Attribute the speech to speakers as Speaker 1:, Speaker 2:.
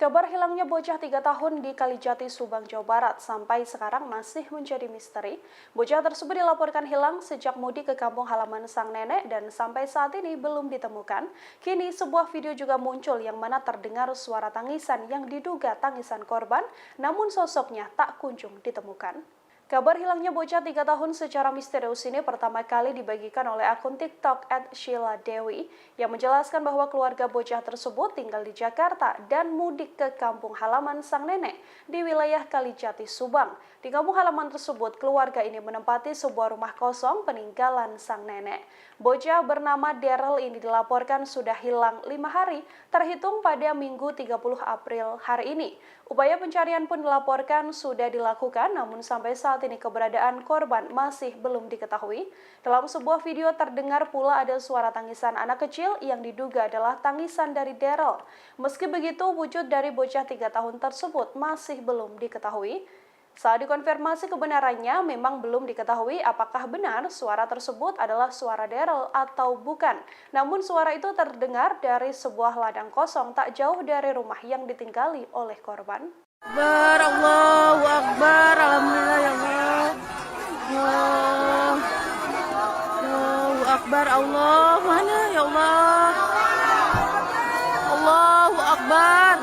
Speaker 1: Kabar hilangnya bocah 3 tahun di Kalijati, Subang, Jawa Barat sampai sekarang masih menjadi misteri. Bocah tersebut dilaporkan hilang sejak mudik ke kampung halaman sang nenek dan sampai saat ini belum ditemukan. Kini sebuah video juga muncul yang mana terdengar suara tangisan yang diduga tangisan korban, namun sosoknya tak kunjung ditemukan. Kabar hilangnya bocah 3 tahun secara misterius ini pertama kali dibagikan oleh akun TikTok @Sheila_Dewi yang menjelaskan bahwa keluarga bocah tersebut tinggal di Jakarta dan mudik ke kampung halaman sang nenek di wilayah Kalijati, Subang. Di kampung halaman tersebut, keluarga ini menempati sebuah rumah kosong peninggalan sang nenek. Bocah bernama Daryl ini dilaporkan sudah hilang 5 hari, terhitung pada Minggu 30 April hari ini. Upaya pencarian pun dilaporkan sudah dilakukan, namun sampai saat ini keberadaan korban masih belum diketahui. Dalam sebuah video terdengar pula ada suara tangisan anak kecil yang diduga adalah tangisan dari Daryl. Meski begitu, wujud dari bocah 3 tahun tersebut masih belum diketahui. Saat dikonfirmasi kebenarannya, memang belum diketahui apakah benar suara tersebut adalah suara Daryl atau bukan. Namun suara itu terdengar dari sebuah ladang kosong tak jauh dari rumah yang ditinggali oleh korban.
Speaker 2: Allahu Akbar, alhamdulillah ya Allah. Allahu Akbar, Allah mana ya Allah. Allahu Akbar.